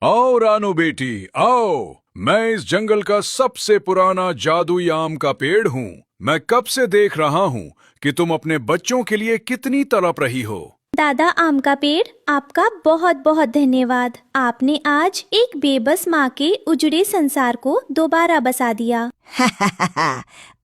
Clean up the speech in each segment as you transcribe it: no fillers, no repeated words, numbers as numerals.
आओ रानू बेटी आओ। मैं इस जंगल का सबसे पुराना जादुई आम का पेड़ हूँ। मैं कब से देख रहा हूँ कि तुम अपने बच्चों के लिए कितनी तड़प रही हो। दादा आम का पेड़, आपका बहुत बहुत धन्यवाद। आपने आज एक बेबस माँ के उजड़े संसार को दोबारा बसा दिया।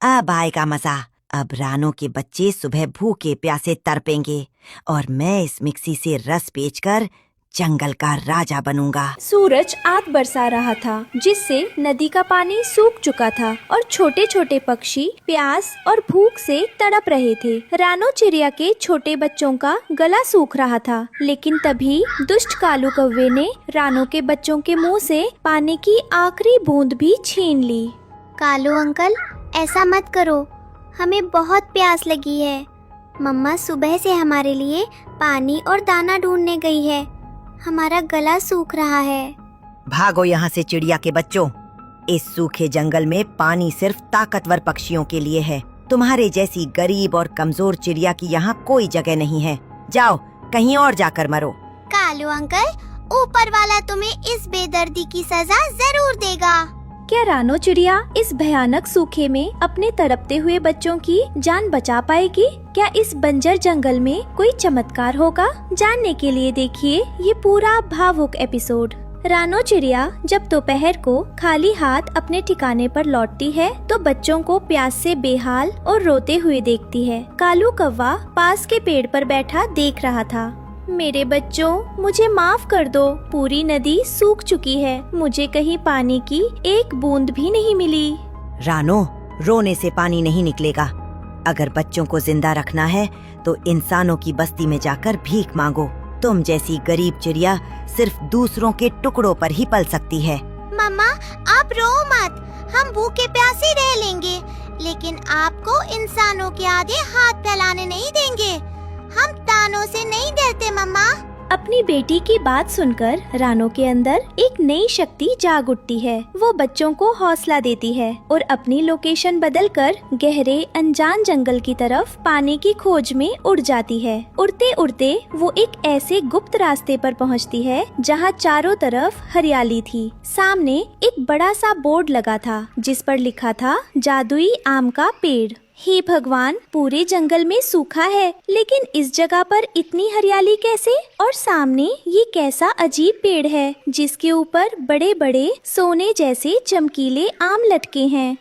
अब आएगा मजा। अब रानू के बच्चे सुबह भूखे प्यासे तड़पेंगे और मैं इस मिक्सी से रस बेचकर जंगल का राजा बनूंगा। सूरज आग बरसा रहा था, जिससे नदी का पानी सूख चुका था और छोटे छोटे पक्षी प्यास और भूख से तड़प रहे थे। रानू चिड़िया के छोटे बच्चों का गला सूख रहा था, लेकिन तभी दुष्ट कालू कौवे ने रानू के बच्चों के मुंह से पानी की आखिरी बूंद भी छीन ली। कालू अंकल, ऐसा मत करो, हमें बहुत प्यास लगी है। मम्मा सुबह से हमारे लिए पानी और दाना ढूंढने गई है। हमारा गला सूख रहा है। भागो यहाँ से चिड़िया के बच्चों। इस सूखे जंगल में पानी सिर्फ ताकतवर पक्षियों के लिए है। तुम्हारे जैसी गरीब और कमजोर चिड़िया की यहाँ कोई जगह नहीं है। जाओ कहीं और जाकर मरो। कालू अंकल, ऊपर वाला तुम्हें इस बेदर्दी की सजा जरूर देगा। क्या रानू चिड़िया इस भयानक सूखे में अपने तड़पते हुए बच्चों की जान बचा पाएगी? क्या इस बंजर जंगल में कोई चमत्कार होगा? जानने के लिए देखिए ये पूरा भावुक एपिसोड। रानू चिड़िया जब दोपहर को खाली हाथ अपने ठिकाने पर लौटती है तो बच्चों को प्यास से बेहाल और रोते हुए देखती है। कालू कौवा पास के पेड़ पर बैठा देख रहा था। मेरे बच्चों, मुझे माफ कर दो। पूरी नदी सूख चुकी है। मुझे कहीं पानी की एक बूंद भी नहीं मिली। रानो, रोने से पानी नहीं निकलेगा। अगर बच्चों को जिंदा रखना है तो इंसानों की बस्ती में जाकर भीख मांगो। तुम जैसी गरीब चिड़िया सिर्फ दूसरों के टुकड़ों पर ही पल सकती है। मम्मा, आप रो मत, हम भूखे प्यासे रह लेंगे, लेकिन आपको इंसानों के आगे हाथ फैलाने नहीं देंगे। हम तानों से नहीं डरते मम्मा। अपनी बेटी की बात सुनकर रानू के अंदर एक नई शक्ति जाग उठती है। वो बच्चों को हौसला देती है और अपनी लोकेशन बदलकर गहरे अनजान जंगल की तरफ पानी की खोज में उड़ जाती है। उड़ते उड़ते वो एक ऐसे गुप्त रास्ते पर पहुंचती है जहां चारों तरफ हरियाली थी। सामने एक बड़ा सा बोर्ड लगा था जिस पर लिखा था जादुई आम का पेड़। हे भगवान, पूरे जंगल में सूखा है, लेकिन इस जगह पर इतनी हरियाली कैसे? और सामने ये कैसा अजीब पेड़ है जिसके ऊपर बड़े बड़े सोने जैसे चमकीले आम लटके हैं।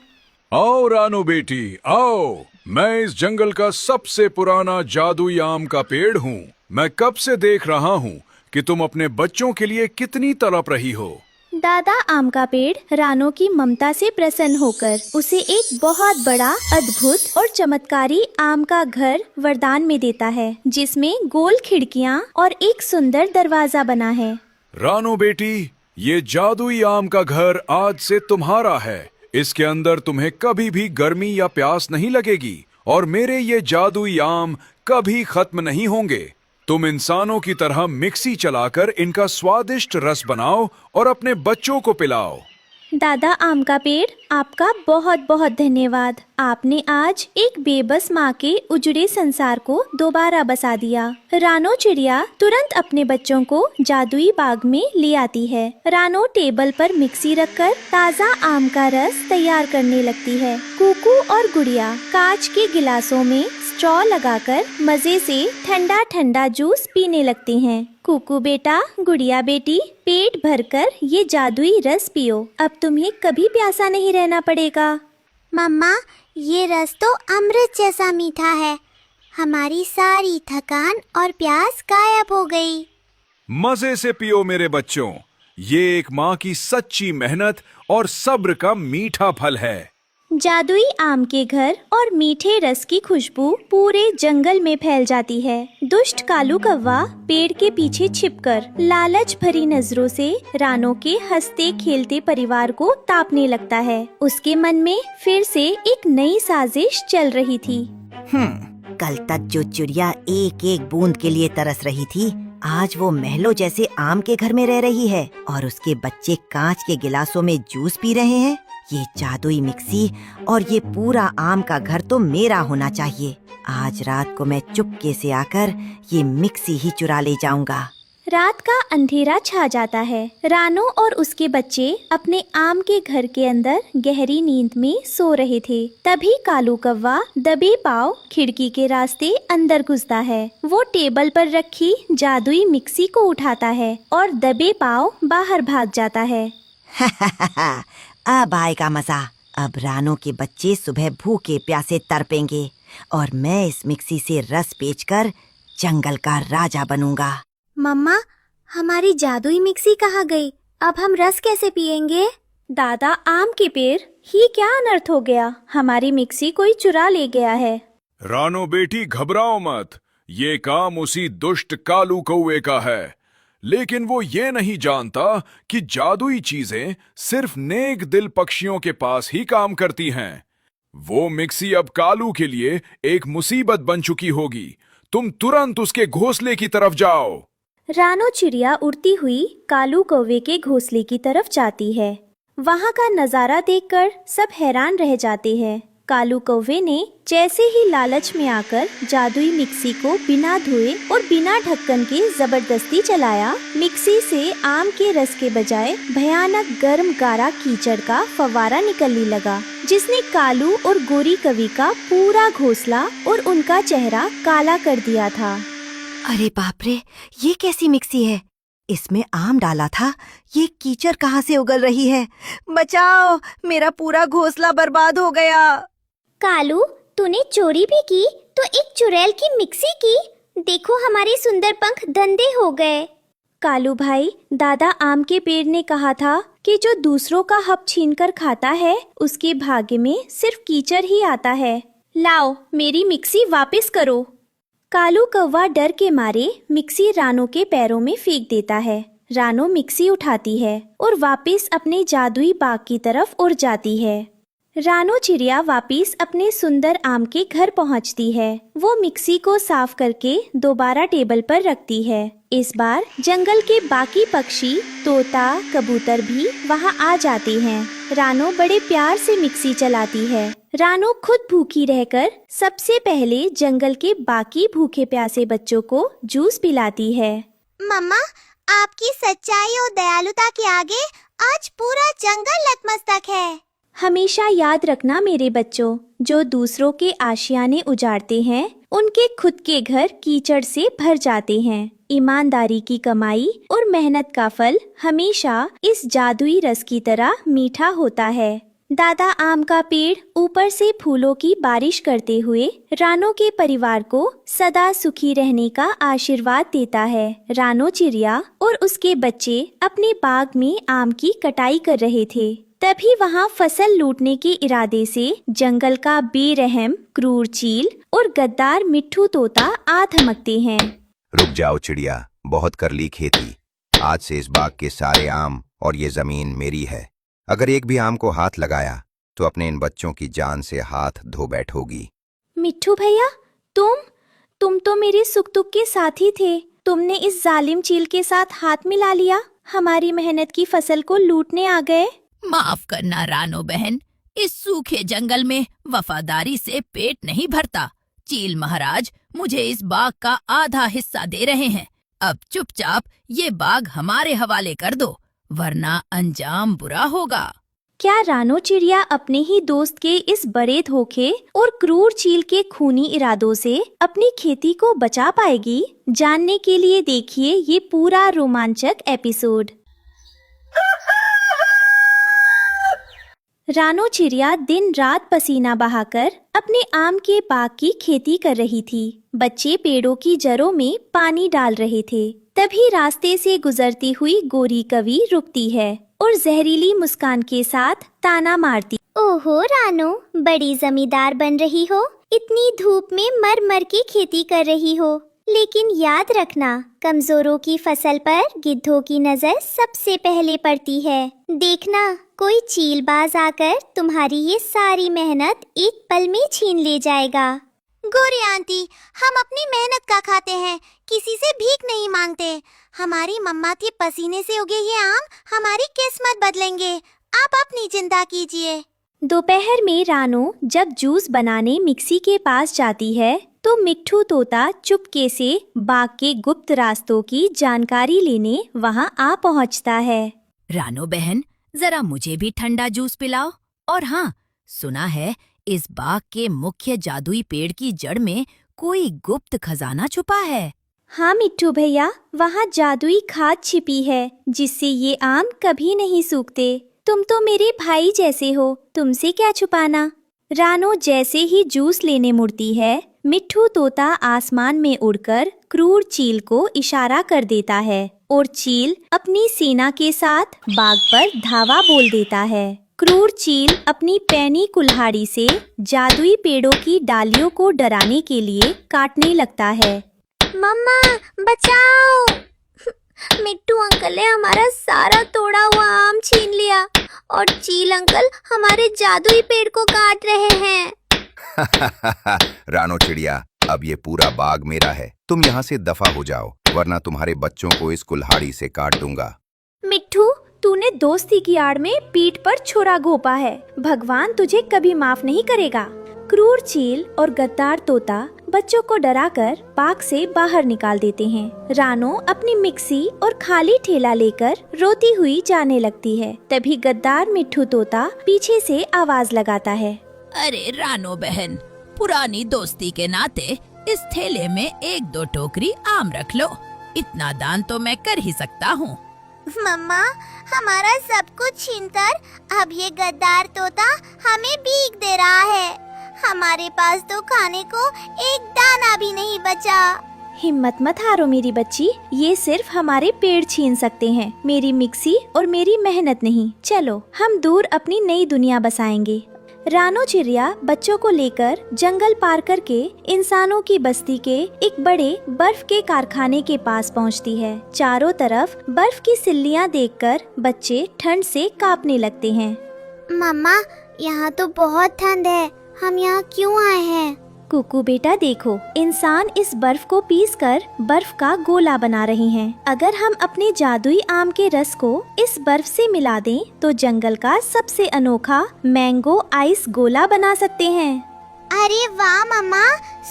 आओ रानू बेटी आओ। मैं इस जंगल का सबसे पुराना जादुई आम का पेड़ हूँ। मैं कब से देख रहा हूँ कि तुम अपने बच्चों के लिए कितनी तड़प रही हो। दादा आम का पेड़ रानू की ममता से प्रसन्न होकर उसे एक बहुत बड़ा, अद्भुत और चमत्कारी आम का घर वरदान में देता है, जिसमें गोल खिड़कियाँ और एक सुंदर दरवाजा बना है। रानू बेटी, ये जादुई आम का घर आज से तुम्हारा है। इसके अंदर तुम्हें कभी भी गर्मी या प्यास नहीं लगेगी और मेरे ये जादुई आम कभी खत्म नहीं होंगे। तुम इंसानों की तरह मिक्सी चलाकर इनका स्वादिष्ट रस बनाओ और अपने बच्चों को पिलाओ। दादा आम का पेड़, आपका बहुत बहुत धन्यवाद। आपने आज एक बेबस माँ के उजड़े संसार को दोबारा बसा दिया। रानू चिड़िया तुरंत अपने बच्चों को जादुई बाग में ले आती है। रानू टेबल पर मिक्सी रखकर ताज़ा आम का रस तैयार करने लगती है। कुकू और गुड़िया कांच के गिलासों में स्ट्रॉ लगाकर मजे से ठंडा ठंडा जूस पीने लगते हैं। कुकू बेटा, गुड़िया बेटी, पेट भरकर ये जादुई रस पियो। अब तुम्हें कभी प्यासा नहीं रहना पड़ेगा। मम्मा, ये रस तो अमृत जैसा मीठा है। हमारी सारी थकान और प्यास गायब हो गई। मजे से पियो मेरे बच्चों। ये एक माँ की सच्ची मेहनत और सब्र का मीठा फल है। जादुई आम के घर और मीठे रस की खुशबू पूरे जंगल में फैल जाती है। दुष्ट कालू कौवा पेड़ के पीछे छिपकर लालच भरी नजरों से रानू के हंसते खेलते परिवार को तापने लगता है। उसके मन में फिर से एक नई साजिश चल रही थी। कल तक जो चिड़िया एक एक बूंद के लिए तरस रही थी, आज वो महलों जैसे आम के घर में रह रही है और उसके बच्चे कांच के गिलासों में जूस पी रहे हैं। ये जादुई मिक्सी और ये पूरा आम का घर तो मेरा होना चाहिए। आज रात को मैं चुपके से आकर ये मिक्सी ही चुरा ले जाऊंगा। रात का अंधेरा छा जाता है। रानो और उसके बच्चे अपने आम के घर के अंदर गहरी नींद में सो रहे थे। तभी कालू कौवा दबे पांव खिड़की के रास्ते अंदर घुसता है। वो टेबल पर रखी जादुई मिक्सी को उठाता है और दबे पांव बाहर भाग जाता है। अब आएगा मजा। अब रानो के बच्चे सुबह भूखे प्यासे तड़पेंगे और मैं इस मिक्सी से रस पेचकर जंगल का राजा बनूंगा। मम्मा, हमारी जादुई मिक्सी कहाँ गई? अब हम रस कैसे पिएंगे? दादा आम के पेड़, ही क्या अनर्थ हो गया? हमारी मिक्सी कोई चुरा ले गया है। रानो बेटी घबराओ मत, ये काम उसी दुष्ट कालू कौवे का है। लेकिन वो ये नहीं जानता कि जादुई चीजें सिर्फ नेक दिल पक्षियों के पास ही काम करती हैं। वो मिक्सी अब कालू के लिए एक मुसीबत बन चुकी होगी। तुम तुरंत उसके घोंसले की तरफ जाओ। रानो चिड़िया उड़ती हुई कालू कौवे के घोंसले की तरफ जाती है। वहाँ का नजारा देखकर सब हैरान रह जाते हैं। कालू कौवे ने जैसे ही लालच में आकर जादुई मिक्सी को बिना धोए और बिना ढक्कन के जबरदस्ती चलाया, मिक्सी से आम के रस के बजाय भयानक गर्म गारा कीचड़ का फव्वारा निकलने लगा, जिसने कालू और गोरी कवि का पूरा घोंसला और उनका चेहरा काला कर दिया था। अरे बाप रे, ये कैसी मिक्सी है? इसमें आम डाला था, ये कीचड़ कहाँ से उगल रही है? बचाओ, मेरा पूरा घोंसला बर्बाद हो गया। कालू, तूने चोरी भी की तो एक चुड़ैल की मिक्सी की। देखो, हमारे सुंदर पंख धंधे हो गए। कालू भाई, दादा आम के पेड़ ने कहा था कि जो दूसरों का हक छीनकर खाता है उसके भाग्य में सिर्फ कीचड़ ही आता है। लाओ, मेरी मिक्सी वापस करो। कालू कौवा डर के मारे मिक्सी रानो के पैरों में फेंक देता है। रानो मिक्सी उठाती है और वापस अपने जादुई बाग की तरफ उड़ जाती है। रानो चिड़िया वापस अपने सुंदर आम के घर पहुंचती है। वो मिक्सी को साफ करके दोबारा टेबल पर रखती है। इस बार जंगल के बाकी पक्षी, तोता, कबूतर भी वहां आ जाते हैं। रानो बड़े प्यार से मिक्सी चलाती है। रानो खुद भूखी रहकर सबसे पहले जंगल के बाकी भूखे प्यासे बच्चों को जूस पिलाती है। मम्मा, आपकी सच्चाई और दयालुता के आगे आज पूरा जंगल नतमस्तक है। हमेशा याद रखना मेरे बच्चों, जो दूसरों के आशियाने उजाड़ते हैं उनके खुद के घर कीचड़ से भर जाते हैं। ईमानदारी की कमाई और मेहनत का फल हमेशा इस जादुई रस की तरह मीठा होता है। दादा आम का पेड़ ऊपर से फूलों की बारिश करते हुए रानो के परिवार को सदा सुखी रहने का आशीर्वाद देता है। रानो चिड़िया और उसके बच्चे अपने बाग में आम की कटाई कर रहे थे। तभी वहाँ फसल लूटने के इरादे से जंगल का बेरहम क्रूर चील और गद्दार मिट्ठू तोता आ धमकते हैं। रुक जाओ चिड़िया, बहुत कर ली खेती। आज से इस बाग के सारे आम और ये जमीन मेरी है। अगर एक भी आम को हाथ लगाया तो अपने इन बच्चों की जान से हाथ धो बैठोगी। मिट्ठू भैया, तुम तो मेरे सुख दुख के साथी थे। तुमने इस जालिम चील के साथ हाथ मिला लिया, हमारी मेहनत की फसल को लूटने आ गए। माफ करना रानो बहन, इस सूखे जंगल में वफादारी से पेट नहीं भरता। चील महाराज मुझे इस बाग का आधा हिस्सा दे रहे हैं। अब चुपचाप ये बाग हमारे हवाले कर दो, वरना अंजाम बुरा होगा। क्या रानो चिड़िया अपने ही दोस्त के इस बड़े धोखे और क्रूर चील के खूनी इरादों से अपनी खेती को बचा पाएगी? जानने के लिए देखिए ये पूरा रोमांचक एपिसोड। रानो चिड़िया दिन रात पसीना बहाकर अपने आम के बाग की खेती कर रही थी। बच्चे पेड़ों की जड़ों में पानी डाल रहे थे। तभी रास्ते से गुजरती हुई गोरी कवि रुकती है और जहरीली मुस्कान के साथ ताना मारती। ओहो रानो, बड़ी जमींदार बन रही हो। इतनी धूप में मर मर के खेती कर रही हो। लेकिन याद रखना, कमजोरों की फसल पर गिद्धों की नजर सबसे पहले पड़ती है। देखना, कोई चीलबाज आकर तुम्हारी ये सारी मेहनत एक पल में छीन ले जाएगा। गोरी आंटी, हम अपनी मेहनत का खाते हैं, किसी से भीख नहीं मांगते। हमारी मम्मा के पसीने से उगे ये आम हमारी किस्मत बदलेंगे। आप अपनी चिंता कीजिए। दोपहर में रानो जब जूस बनाने मिक्सी के पास जाती है तो मिट्ठू तोता चुपके से बाग के गुप्त रास्तों की जानकारी लेने वहां आ पहुंचता है। रानो बहन, जरा मुझे भी ठंडा जूस पिलाओ। और हाँ, सुना है इस बाग के मुख्य जादुई पेड़ की जड़ में कोई गुप्त खजाना छुपा है। हाँ मिट्ठू भैया, वहाँ जादुई खाद छिपी है जिससे ये आम कभी नहीं सूखते। तुम तो मेरे भाई जैसे हो, तुमसे क्या छुपाना। रानो जैसे ही जूस लेने मुड़ती है, मिट्ठू तोता आसमान में उड़कर क्रूर चील को इशारा कर देता है और चील अपनी सेना के साथ बाग पर धावा बोल देता है। क्रूर चील अपनी पैनी कुल्हाड़ी से जादुई पेड़ों की डालियों को डराने के लिए काटने लगता है। मम्मा बचाओ! मिट्टू अंकल ने हमारा सारा तोड़ा हुआ आम छीन लिया और चील अंकल हमारे जादुई पेड़ को काट रहे हैं। रानो चिड़िया, अब ये पूरा बाग मेरा है। तुम यहाँ से दफा हो जाओ, वरना तुम्हारे बच्चों को इस कुल्हाड़ी से काट दूंगा। मिट्ठू, तूने दोस्ती की आड़ में पीठ पर छुरा घोंपा है। भगवान तुझे कभी माफ नहीं करेगा। क्रूर चील और गद्दार तोता बच्चों को डराकर बाग से बाहर निकाल देते हैं। रानो अपनी मिक्सी और खाली ठेला लेकर रोती हुई जाने लगती है। तभी गद्दार मिट्ठू तोता पीछे से आवाज लगाता है। अरे रानो बहन, पुरानी दोस्ती के नाते इस थैले में 1-2 टोकरी आम रख लो। इतना दान तो मैं कर ही सकता हूँ। मम्मा, हमारा सब कुछ छीनकर अब ये गद्दार तोता हमें भीख दे रहा है। हमारे पास तो खाने को एक दाना भी नहीं बचा। हिम्मत मत हारो मेरी बच्ची, ये सिर्फ हमारे पेड़ छीन सकते हैं, मेरी मिक्सी और मेरी मेहनत नहीं। चलो हम दूर अपनी नई दुनिया बसाएंगे। रानो चिड़िया बच्चों को लेकर जंगल पार करके इंसानों की बस्ती के एक बड़े बर्फ के कारखाने के पास पहुंचती है। चारों तरफ बर्फ की सिल्लियां देखकर बच्चे ठंड से कांपने लगते हैं। मम्मा, यहाँ तो बहुत ठंड है, हम यहाँ क्यों आए हैं? कुकू बेटा देखो, इंसान इस बर्फ को पीसकर बर्फ का गोला बना रहे हैं। अगर हम अपने जादुई आम के रस को इस बर्फ से मिला दें तो जंगल का सबसे अनोखा मैंगो आइस गोला बना सकते हैं। अरे वाह मम्मा,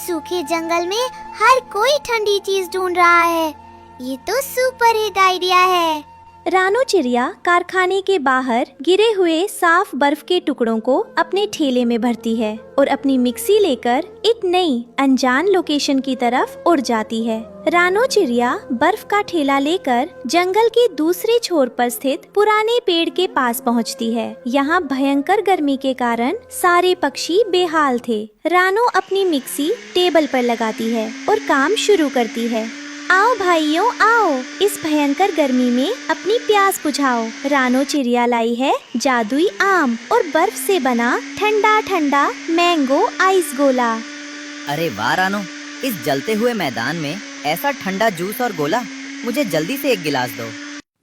सूखे जंगल में हर कोई ठंडी चीज ढूंढ रहा है। ये तो सुपर हिट आइडिया है। रानो चिड़िया कारखाने के बाहर गिरे हुए साफ बर्फ के टुकड़ों को अपने ठेले में भरती है और अपनी मिक्सी लेकर एक नई अनजान लोकेशन की तरफ उड़ जाती है। रानो चिड़िया बर्फ का ठेला लेकर जंगल के दूसरे छोर पर स्थित पुराने पेड़ के पास पहुंचती है। यहाँ भयंकर गर्मी के कारण सारे पक्षी बेहाल थे। रानो अपनी मिक्सी टेबल पर लगाती है और काम शुरू करती है। आओ भाइयों आओ, इस भयंकर गर्मी में अपनी प्यास बुझाओ। रानो चिड़िया लाई है जादुई आम और बर्फ से बना ठंडा ठंडा मैंगो आइस गोला। अरे वाह रानो, इस जलते हुए मैदान में ऐसा ठंडा जूस और गोला, मुझे जल्दी से एक गिलास दो।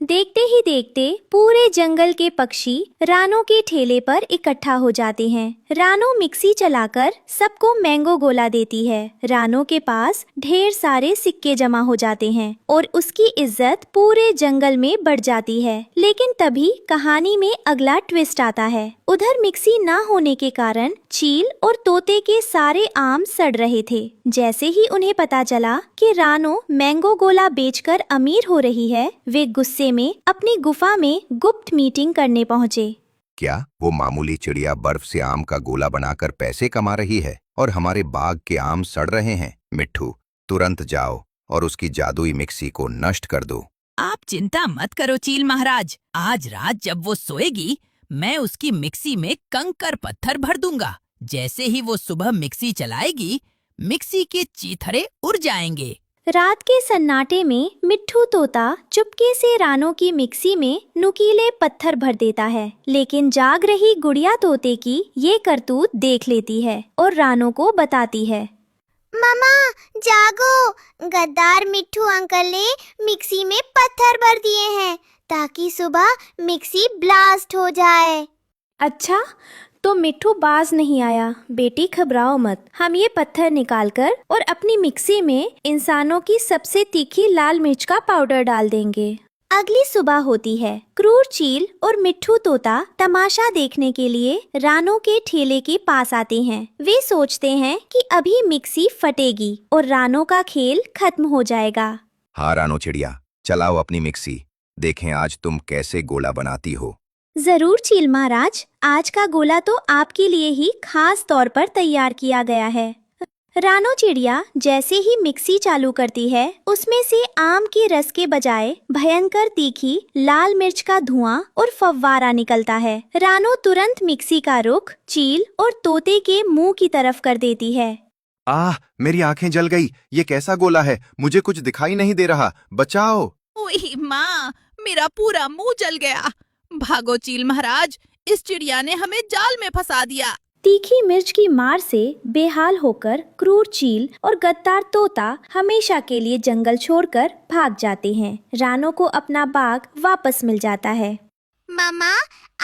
देखते ही देखते पूरे जंगल के पक्षी रानो के ठेले पर इकट्ठा हो जाते हैं। रानो मिक्सी चलाकर सबको मैंगो गोला देती है। रानो के पास ढेर सारे सिक्के जमा हो जाते हैं और उसकी इज्जत पूरे जंगल में बढ़ जाती है। लेकिन तभी कहानी में अगला ट्विस्ट आता है। उधर मिक्सी ना होने के कारण चील और तोते के सारे आम सड़ रहे थे। जैसे ही उन्हें पता चला कि रानो मैंगो गोला बेचकर अमीर हो रही है, वे गुस्से में अपनी गुफा में गुप्त मीटिंग करने पहुँचे। क्या वो मामूली चिड़िया बर्फ से आम का गोला बनाकर पैसे कमा रही है और हमारे बाग के आम सड़ रहे हैं? मिट्ठू, तुरंत जाओ और उसकी जादुई मिक्सी को नष्ट कर दो। आप चिंता मत करो चील महाराज, आज रात जब वो सोएगी मैं उसकी मिक्सी में कंकर पत्थर भर दूंगा। जैसे ही वो सुबह मिक्सी चलाएगी, मिक्सी के चीथड़े उड़ जाएंगे। रात के सन्नाटे में मिट्ठू तोता चुपके से रानो की मिक्सी में नुकीले पत्थर भर देता है, लेकिन जाग रही गुड़िया तोते की ये करतूत देख लेती है और रानो को बताती है। मम्मा जागो, गद्दार मिट्ठू अंकल ने मिक्सी में पत्थर भर दिए हैं ताकि सुबह मिक्सी ब्लास्ट हो जाए। अच्छा, तो मिट्ठू बाज नहीं आया। बेटी घबराओ मत, हम ये पत्थर निकालकर और अपनी मिक्सी में इंसानों की सबसे तीखी लाल मिर्च का पाउडर डाल देंगे। अगली सुबह होती है। क्रूर चील और मिट्ठू तोता तमाशा देखने के लिए रानो के ठेले के पास आते हैं। वे सोचते हैं कि अभी मिक्सी फटेगी और रानो का खेल खत्म हो जाएगा। हाँ रानो चिड़िया, चलाओ अपनी मिक्सी, देखें आज तुम कैसे गोला बनाती हो। जरूर चील महाराज, आज का गोला तो आपके लिए ही खास तौर पर तैयार किया गया है। रानो चिड़िया जैसे ही मिक्सी चालू करती है, उसमें से आम के रस के बजाय भयंकर तीखी लाल मिर्च का धुआं और फव्वारा निकलता है। रानो तुरंत मिक्सी का रुख चील और तोते के मुंह की तरफ कर देती है। आह, मेरी आंखें जल गई। ये कैसा गोला है? मुझे कुछ दिखाई नहीं दे रहा, बचाओ। ओही माँ, मेरा पूरा मुंह जल गया। भागो चील महाराज, इस चिड़िया ने हमें जाल में फंसा दिया। तीखी मिर्च की मार से बेहाल होकर क्रूर चील और गद्दार तोता हमेशा के लिए जंगल छोड़कर भाग जाते हैं। रानो को अपना बाग वापस मिल जाता है। मम्मा,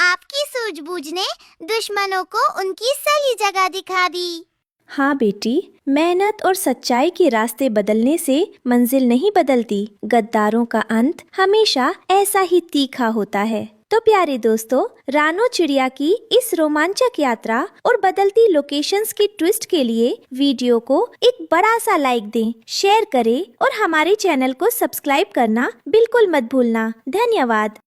आपकी सूझबूझ ने दुश्मनों को उनकी सही जगह दिखा दी। हाँ बेटी, मेहनत और सच्चाई के रास्ते बदलने से मंजिल नहीं बदलती। गद्दारों का अंत हमेशा ऐसा ही तीखा होता है। तो प्यारे दोस्तों, रानो चिड़िया की इस रोमांचक यात्रा और बदलती लोकेशंस की ट्विस्ट के लिए वीडियो को एक बड़ा सा लाइक दें, शेयर करें और हमारे चैनल को सब्सक्राइब करना बिल्कुल मत भूलना। धन्यवाद।